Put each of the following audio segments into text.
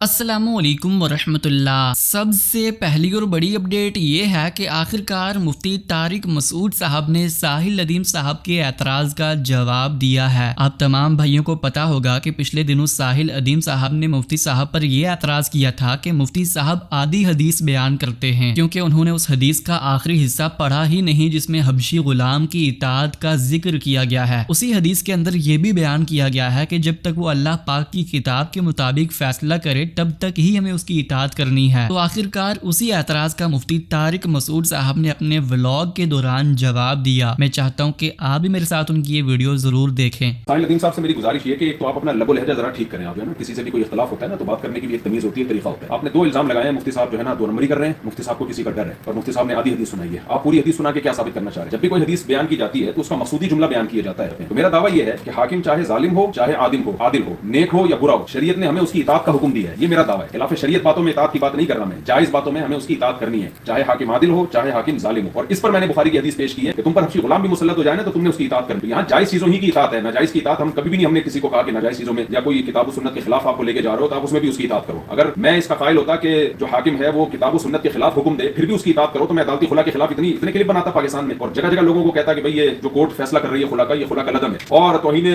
अस्सलामुअलैकुम वरहमतुल्लाह। सबसे पहली और बड़ी अपडेट ये है कि आखिरकार मुफ्ती तारिक मसूद साहब ने साहिल अदीम साहब के एतराज़ का जवाब दिया है। आप तमाम भाइयों को पता होगा कि पिछले दिनों साहिल अदीम साहब ने मुफ्ती साहब पर यह एतराज़ किया था कि मुफ्ती साहब आधी हदीस बयान करते हैं, क्योंकि उन्होंने उस हदीस का आखिरी हिस्सा पढ़ा ही नहीं जिसमें हबशी गुलाम की इताअत का जिक्र किया गया है। उसी हदीस के अंदर यह भी बयान किया गया है कि जब तक वो अल्लाह पाक की किताब के मुताबिक फैसला करे तब तक ही हमें उसकी इताअत करनी है। तो आखिरकार उसी एतराज का मुफ्ती तारिक मसूद साहब ने अपने व्लॉग के दौरान जवाब दिया। मैं चाहता हूं कि आप भी मेरे साथ उनकी ये वीडियो जरूर देखें। साहिल अदीम साहब से मेरी गुजारिश ये कि एक तो आप अपना लबो लहजा जरा ठीक करें। आप जो है ना, किसी से भी कोई इख्तलाफ होता है ना तो बात करने की भी एक तमीज होती है, तरीका होता है। आपने दो इल्जाम लगाए हैं, मुफ्ती साहब जो है ना दो नंबरी कर रहे हैं। मुफ्ती साहब को किसी का डर है और मुफ्ती साहब ने आधी हदीस सुनाई है। आप पूरी हदीस सुना के क्या साबित करना चाह रहे हैं? जब भी कोई हदीस बयान की जाती है तो उसका मकसूदी जुमला बयान किया जाता है। तो मेरा दावा यह है कि हाकिम चाहे जालिम हो, चाहे आदिल हो, नेक हो या बुरा हो, शरीयत ने हमें उसकी इताअत का हुक्म दिया है। ये मेरा दावा है। खिलाफ शरीयत बातों में इताअत की बात नहीं कर रहा मैं, जायज बातों में हमें उसकी इताअत करनी है, चाहे हाकिम आदिल हो, चाहे हाकिम जालिम हो। और इस पर मैंने बुखारी की हदीस पेश की है कि तुम पर हबशी गुलाम भी मुसल्लत हो जाए ना तो तुमने उसकी इताअत करनी है। यहाँ जायज चीजों ही की इताअत है, नाजायज की इताअत हम कभी भी नहीं, हमने किसी को कहा कि नाजायज चीजों में या कोई किताब सुन्नत के खिलाफ आपको लेके जा रहे हो तो आप उसमें भी उसकी इताअत करो। अगर मैं इसका कायल होता कि जो हाकिम है वो किताब सुन्नत के खिलाफ हुक्म दे फिर भी उसकी इताअत करो तो मैं अदालती खुला के खिलाफ इतने क्लिप बनाता पाकिस्तान में और जगह जगह लोगों को कहता कि भाई ये जो कोर्ट फैसला कर रही है खुला का, ये खुला का लदम है। और तौहीन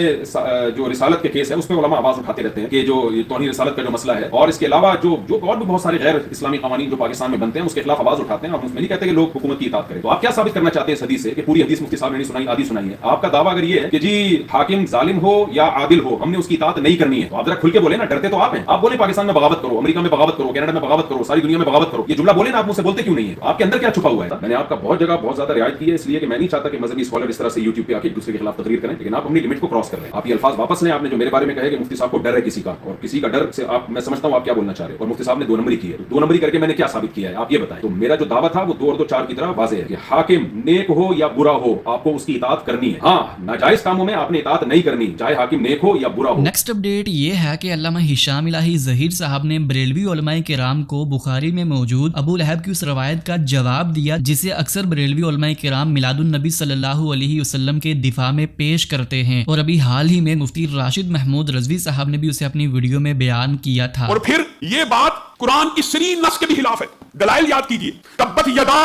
जो रिसालत के केस है उस पर उलमा आवाज उठाते रहते हैं कि जो तौहीन रिसालत का जो मसला है, और इसके अलावा जो और भी बहुत सारे गैर इस्लामी कानून जो पाकिस्तान में बनते हैं उसके खिलाफ आवाज उठाते हैं। और उसमें नहीं कहते कि लोग हुकूमत की इताअत करें। तो आप क्या साबित करना चाहते हैं इस हदीस से कि पूरी हदीस मुफ्ती साहब ने नहीं सुनाई, आधी सुनाई है? आपका दावा अगर ये है कि जी हाकिम जालिम हो या आदिल हो हमने उसकी इताअत नहीं करनी है तो आप जरा खुल के बोले ना, डरते तो आप हैं। आप बोले पाकिस्तान में बगावत करो, अमेरिका में बगावत करो, कनाडा में बगावत करो, सारी दुनिया में बगावत करो, ये जुमला बोले ना, आप मुझसे बोलते क्यों नहीं है? आपके अंदर क्या छुपा हुआ है? मैंने आपका बहुत जगह बहुत ज्यादा रियायत की है, इसलिए कि मैं नहीं चाहता कि मजहबी स्कॉलर इस तरह से यूट्यूब पे आके एक दूसरे के खिलाफ तकरीर करें, लेकिन आप अपनी लिमिट को क्रॉस कर रहे हैं। आप ये अल्फाज वापस लें। आपने जो मेरे बारे में कहे कि मुफ्ती साहब को डर है किसी का, और किसी का डर से आप, मैं समझता हूं आप क्या बोलना चाह रहे हैं। और मुफ्ती साहब ने दो नंबरी की है, दो नंबरी करके मैंने क्या साबित किया है आप ये बताएं। तो मेरा जो दावा था वो 2 और 2 4 की तरह वाज़ेह है कि हाकिम नेक हो या बुरा हो आपको उसकी इताअत करनी है। हाँ, नाजायज कामों में आपने इताअत नहीं करनी, चाहे हाकिम नेक हो या बुरा हो। नेक्स्ट अपडेट ये है कि अल्लामा हिशाम इलाही ज़हीर साहब ने बरेलवी उलमाए किराम को बुखारी में मौजूद अबू लहब की उस रवायत का जवाब दिया जिसे अक्सर बरेलवी उलमाए किराम मिलादुन नबी सल्लल्लाहु अलैहि वसल्लम के दिफा में पेश करते हैं। और अभी हाल ही में मुफ्ती राशिद महमूद रजवी साहब ने भी उसे अपनी वीडियो में बयान किया था। और फिर ये बात कुरान की सरी नस के भी खिलाफ है। दलाइल याद कीजिए, तब्बत यदा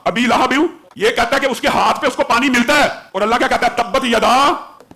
अबी लहब, ये कहता है कि उसके हाथ पे उसको पानी मिलता है, और अल्लाह क्या कहता है? तब्बत यदा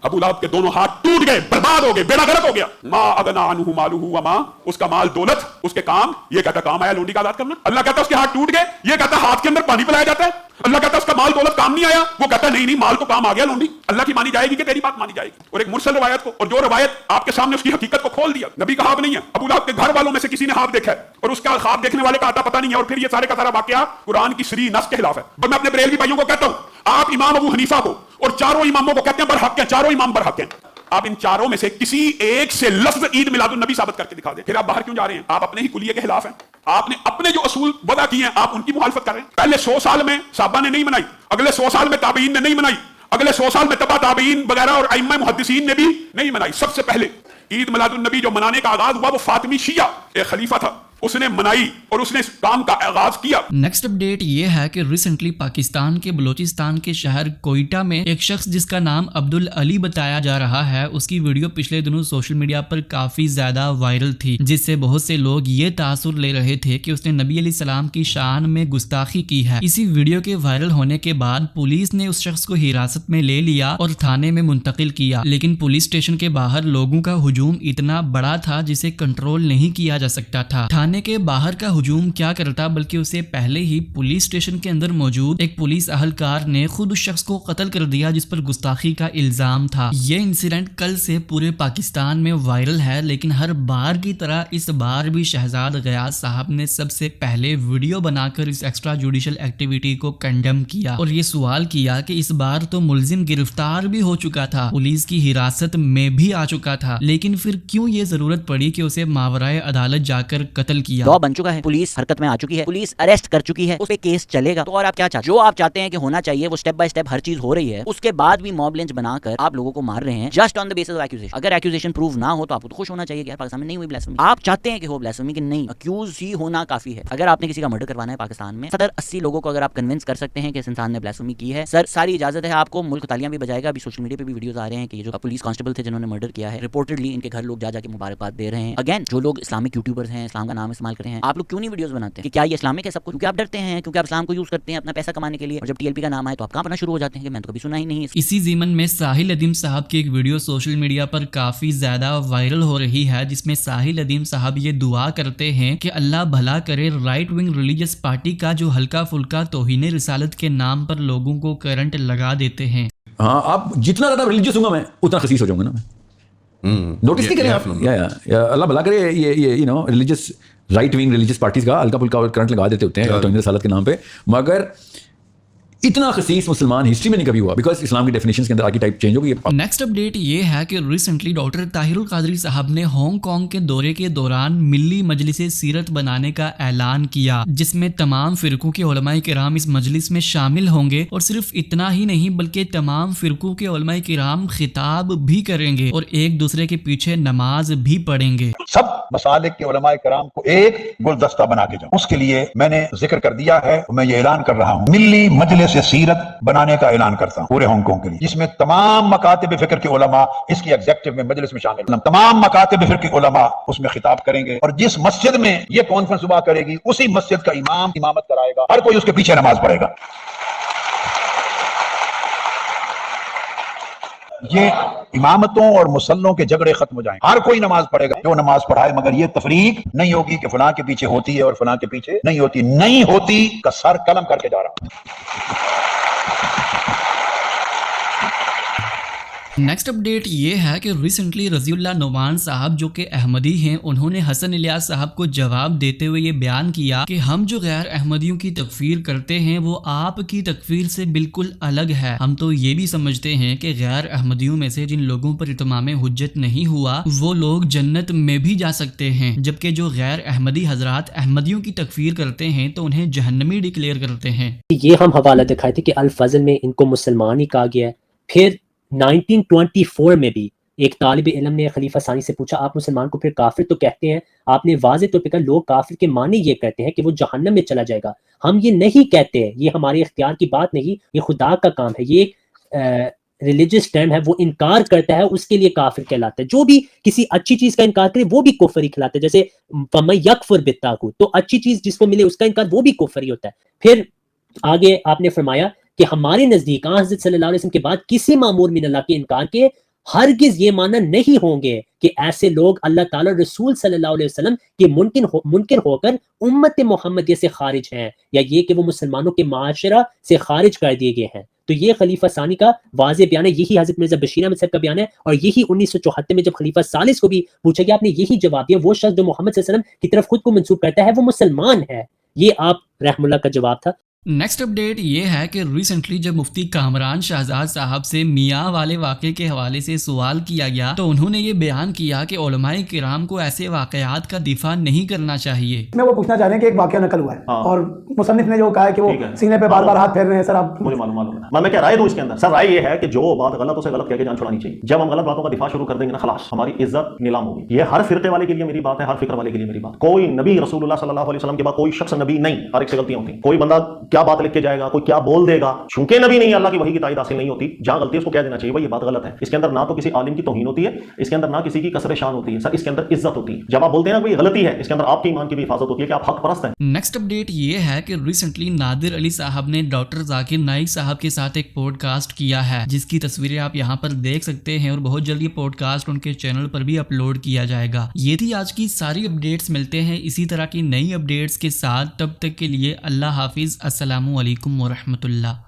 अबू लहब के दोनों हाथ टूट गए, बर्बाद हो गए, बेड़ा गर्क हो गया। मा अगना अनहु मालुहु व मा, उसका माल दौलत उसके काम, ये कहता काम आया लोंडी का आजाद करना। अल्लाह कहता उसके हाथ टूट गए, ये कहता हाथ के अंदर पानी पिलाया जाता है। अल्लाह कहता उसका माल दौलत काम नहीं आया, वो कहता नहीं माल तो काम आ गया लोंडी। अल्लाह की मानी जाएगी कि तेरी बात मानी जाएगी? और एक मुरसल रवायत को, और जो रवायत आपके सामने उसकी हकीकत को खोल दिया। नबी का ख्वाब नहीं है, अबू लहब के घर वालों में से किसी ने ख्वाब देखा है और उसका ख्वाब देखने वाले का आता पता नहीं है। और फिर ये सारे का सारा वाकया कुरान की सरी नस के खिलाफ है। और मैं अपने बरेलवी भाइयों को कहता हूं, आप इमाम अबू हनीफा को और चारों इमामों को कहते हैं बरहक हैं, चारों इमाम बरहक हैं। आप इन चारों में से किसी एक से लफ्ज ईद मिलादुन नबी साबित करके दिखा दें, फिर आप बाहर क्यों जा रहे हैं? आप अपने ही कुलिये के खिलाफ हैं। आपने अपने जो असूल वदा किए हैं आप उनकी मुखालफत कर रहे हैं। पहले 100 साल में साहबा ने नहीं बनाई, अगले 100 साल में ताबीन ने नहीं बनाई, अगले 100 साल में तबा ताबीन वगैरह और अइम्मा मुहद्दिसीन ने भी नहीं बनाई। सबसे पहले ईद मिलादुन नबी जो मनाने का आगाज हुआ वो फातिमी शिया एक खलीफा था, उसने मनाई और उसने इस काम का आगाज किया। नेक्स्ट अपडेट ये है कि रिसेंटली पाकिस्तान के बलूचिस्तान के शहर कोयटा में एक शख्स जिसका नाम अब्दुल अली बताया जा रहा है, उसकी वीडियो पिछले दिनों सोशल मीडिया पर काफी ज्यादा वायरल थी, जिससे बहुत से लोग ये तासुर ले रहे थे कि उसने नबी अलैहि सलाम की शान में गुस्ताखी की है। इसी वीडियो के वायरल होने के बाद पुलिस ने उस शख्स को हिरासत में ले लिया और थाने में मुंतकिल किया, लेकिन पुलिस स्टेशन के बाहर लोगों का हुजूम इतना बड़ा था जिसे कंट्रोल नहीं किया जा सकता था। थाने के बाहर का हुजूम क्या करता, बल्कि उसे पहले ही पुलिस स्टेशन के अंदर मौजूद एक पुलिस अहलकार ने खुद उस शख्स को कत्ल कर दिया जिस पर गुस्ताखी का इल्जाम था। ये इंसिडेंट कल से पूरे पाकिस्तान में वायरल है, लेकिन हर बार की तरह इस बार भी शहजाद गयास साहब ने सबसे पहले वीडियो बनाकर इस एक्स्ट्रा जुडिशल एक्टिविटी को कंडेम किया और ये सवाल किया कि इस बार तो मुलजिम गिरफ्तार भी हो चुका था, पुलिस की हिरासत में भी आ चुका था, लेकिन फिर क्यों ये जरूरत पड़ी कि उसे मावराए अदालत जाकर कत्ल قتل کیا. لا بن چکا ہے, پولیس حرکت میں آ چکی ہے, پولیس اریسٹ کر چکی ہے, اس پہ کیس چلے گا. تو اور آپ کیا چاہتے ہیں؟ جو آپ چاہتے ہیں کہ ہونا چاہیے وہ سٹیپ بائی سٹیپ ہر چیز ہو رہی ہے, اس کے بعد بھی موب لنچ بنا کر آپ لوگوں کو مار رہے ہیں just on the basis of acquisition. اگر ایکوزیشن پروف نہ ہو تو آپ کو خوش ہونا چاہیے کہ پاکستان میں نہیں ہوئی بلاسفیمی. آپ چاہتے ہیں کہ ہو بلاسفیمی کہ نہیں, اکیوز ہی ہونا کافی ہے. اگر آپ نے کسی کا مرڈر کروانا ہے پاکستان میں 70-80 لوگوں کو اگر آپ کنونس کر سکتے ہیں کہ اس انسان نے بلاسفیمی کی ہے, سر ساری اجازت ہے آپ کو, ملک تالیاں بھی بجائے گا. ابھی سوشل میڈیا پہ بھی ویڈیوز آ رہے ہیں کہ یہ جو پولیس کانسٹیبل تھے جنہوں نے مرڈر کیا ہے, رپورٹڈلی ان کے گھر لوگ جا کے مبارکباد دے رہے ہیں. اگین جو لوگ اسلامک یوٹیوبرز ہیں, اسلام کا نام استعمال کرتے ہیں, آپ لوگ کیوں نہیں ویڈیوز بناتے ہیں کہ کیا یہ اسلامک ہے سب کچھ؟ کیونکہ آپ ڈرتے ہیں, کیونکہ آپ اسلام کو یوز کرتے ہیں اپنا پیسہ کمانے کے لیے, اور جب ٹی ایل پی کا نام آئے تو آپ کہاں پڑھنا شروع ہو جاتے ہیں کہ میں تو کبھی سنا ہی نہیں. اسی ضمن میں ساحل ادیم صاحب کی ایک ویڈیو سوشل میڈیا پر کافی زیادہ وائرل ہو رہی ہے, جس میں ساحل ادیم صاحب یہ دعا کرتے ہیں کہ اللہ بھلا کرے رائٹ ونگ ریلیجس پارٹی کا جو ہلکا پھلکا توہین رسالت کے نام پر لوگوں کو کرنٹ لگا دیتے ہیں. ہاں, آپ جتنا زیادہ ریلیجیس ہوں گا میں اتنا خسیس ہو جاؤں گا نا. میں نوٹس نہیں کریں آپ, اللہ بھلا کرے یہ religious right wing religious parties کا ہلکا پھلکا کرنٹ لگا دیتے ہوتے ہیں توہین رسالت کے نام پہ, مگر اتنا خسیس مسلمان ہسٹری میں نہیں کبھی ہوا, بیکاز اسلام کی ڈیفینیشنز کے اندر آگے ٹائپ چینج ہو گئی. نیکسٹ اپڈیٹ یہ ہے کہ ریسنٹلی ڈاکٹر طاہر القادری صاحب نے ہانگ کانگ کے دورے کے دوران ملی مجلس سیرت بنانے کا اعلان کیا, جس میں تمام فرقوں کے علماء کرام اس مجلس میں شامل ہوں گے, اور صرف اتنا ہی نہیں بلکہ تمام فرقوں کے علماء کرام خطاب بھی کریں گے اور ایک دوسرے کے پیچھے نماز بھی پڑھیں گے. سب مسالک کے علماء کرام کو ایک گلدستہ بنا کے جاؤں, اس کے لیے میں نے ذکر کر دیا ہے, میں یہ اعلان کر رہا ہوں, ملی مجلس سیرت بنانے کا اعلان کرتا ہوں پورے ہانگ کانگ کے لیے, جس میں تمام مکاتب فکر کے علماء اس کی ایگزیکٹو میں مجلس میں شامل ہیں. تمام مکاتب فکر کے علماء اس میں خطاب کریں گے, اور جس مسجد میں یہ کانفرنس صبح کرے گی اسی مسجد کا امام امامت کرائے گا, ہر کوئی اس کے پیچھے نماز پڑھے گا. یہ امامتوں اور مسلوں کے جھگڑے ختم ہو جائیں, ہر کوئی نماز پڑھے گا جو نماز پڑھائے, مگر یہ تفریق نہیں ہوگی کہ فلاں کے پیچھے ہوتی ہے اور فلاں کے پیچھے نہیں ہوتی. نہیں ہوتی کا سر قلم کر کے جا رہا ہوں. نیکسٹ اپڈیٹ یہ ہے کہ ریسنٹلی رضی اللہ نعمان صاحب جو کہ احمدی ہیں, انہوں نے حسن الیاس صاحب کو جواب دیتے ہوئے یہ بیان کیا کہ ہم جو غیر احمدیوں کی تکفیر کرتے ہیں وہ آپ کی تکفیر سے بالکل الگ ہے. ہم تو یہ بھی سمجھتے ہیں کہ غیر احمدیوں میں سے جن لوگوں پر اتمام حجت نہیں ہوا وہ لوگ جنت میں بھی جا سکتے ہیں, جبکہ جو غیر احمدی حضرات احمدیوں کی تکفیر کرتے ہیں تو انہیں جہنمی ڈکلیئر کرتے ہیں. یہ ہم حوالہ دکھائے تھے کہ الفضل میں ان کو مسلمان ہی کہا گیا ہے. پھر 1924 میں بھی ایک طالب علم نے خلیفہ ثانی سے پوچھا آپ مسلمان کو پھر کافر تو کہتے ہیں؟ آپ نے واضح طور پہ کہا لوگ کافر کے معنی یہ کہتے ہیں کہ وہ جہنم میں چلا جائے گا, ہم یہ نہیں کہتے, یہ ہمارے اختیار کی بات نہیں, یہ خدا کا کام ہے, یہ ایک ریلیجس ٹرم ہے, وہ انکار کرتا ہے اس کے لیے کافر کہلاتا ہے. جو بھی کسی اچھی چیز کا انکار کرے وہ بھی کفر ہی کہلاتا ہے, جیسے فَمَن یَکْفُرْ بِالطَّاغُوتِ, تو اچھی چیز جس کو ملے اس کا انکار وہ بھی کفر ہی ہوتا ہے. پھر آگے آپ نے فرمایا کہ ہمارے نزدیک حضرت صلی اللہ علیہ وسلم کے بعد کسی مامور من اللہ کے انکار کے ہرگز یہ معنی نہیں ہوں گے کہ ایسے لوگ اللہ تعالی رسول صلی اللہ علیہ وسلم کے منکر ہو کر امت محمدیہ سے خارج ہیں, یا یہ کہ وہ مسلمانوں کے معاشرہ سے خارج کر دیے گئے ہیں. تو یہ خلیفہ ثانی کا واضح بیان ہے, یہی حضرت مرزا بشیر احمد صاحب کا بیان ہے, اور یہی 1974 میں جب خلیفہ ثالث کو بھی پوچھا گیا آپ نے یہی جواب دیا, وہ شخص جو محمد صلی اللہ علیہ وسلم کی طرف خود کو منسوب کرتا ہے وہ مسلمان ہے. یہ آپ رحم اللہ کا جواب تھا. نیکسٹ اپڈیٹ یہ ہے کہ ریسنٹلی جب مفتی کامران شہزاد صاحب سے میاں والے واقعے کے حوالے سے سوال کیا گیا تو انہوں نے یہ بیان کیا کہ علماء کرام کو ایسے واقعات کا دفاع نہیں کرنا چاہیے. میں وہ پوچھنا چاہ رہے ہیں کہ ایک واقعہ نقل ہوا ہے اور مصنف نے جو کہا ہے کہ وہ سینے پہ بار بار ہاتھ پھیر رہے ہیں, سر آپ مجھے معلوم ہے میں کیا رائے دوں اس کے اندر؟ سر رائے یہ ہے کہ جو بات غلط اسے غلط کہہ کے جان چھڑانی چاہیے. جب ہم غلط باتوں کا دفاع شروع کر دیں گے نا خلاص ہماری عزت نیلام ہوگی. یہ ہر فرقے والے کے لیے میری بات ہے, ہر فکر والے کے لیے میری بات. کوئی نبی رسول اللہ صلی اللہ علیہ وسلم کے بعد کوئی شخص نبی نہیں, ہر ایک سے غلطیاں ہوتی ہیں. کوئی بندہ کیا بات لکھ کے جائے گا, کوئی کیا بول دے گا, چونکہ نبی نہیں اللہ کی وحی کی تائید حاصل نہیں ہوتی, جہاں غلطی ہے اس کو کہہ دینا چاہیے بھائی یہ بات غلط ہے. اس کے اندر نہ تو کسی عالم کی توہین ہوتی ہے, اس کے اندر نہ کسی کی کسر شان ہوتی ہے, سر اس کے اندر عزت ہوتی ہے. جب آپ بولتے ہیں نا کوئی غلطی ہے اس کے اندر آپ کے ایمان کی بھی حفاظت ہوتی ہے کہ آپ حق پرست ہیں. نیکسٹ اپڈیٹ یہ ہے کہ ریسنٹلی نادر علی صاحب نے ڈاکٹر ذاکر نائک صاحب کے ساتھ ایک پوڈ کاسٹ کیا ہے جس کی تصویریں آپ یہاں پر دیکھ سکتے ہیں, اور بہت جلد یہ پوڈ کاسٹ ان کے چینل پر بھی اپلوڈ کیا جائے گا. یہ تھی آج کی ساری اپڈیٹس, ملتے ہیں اسی طرح کی نئی اپڈیٹس کے ساتھ, تب تک کے لیے اللہ حافظ, السلام علیکم ورحمۃ اللہ.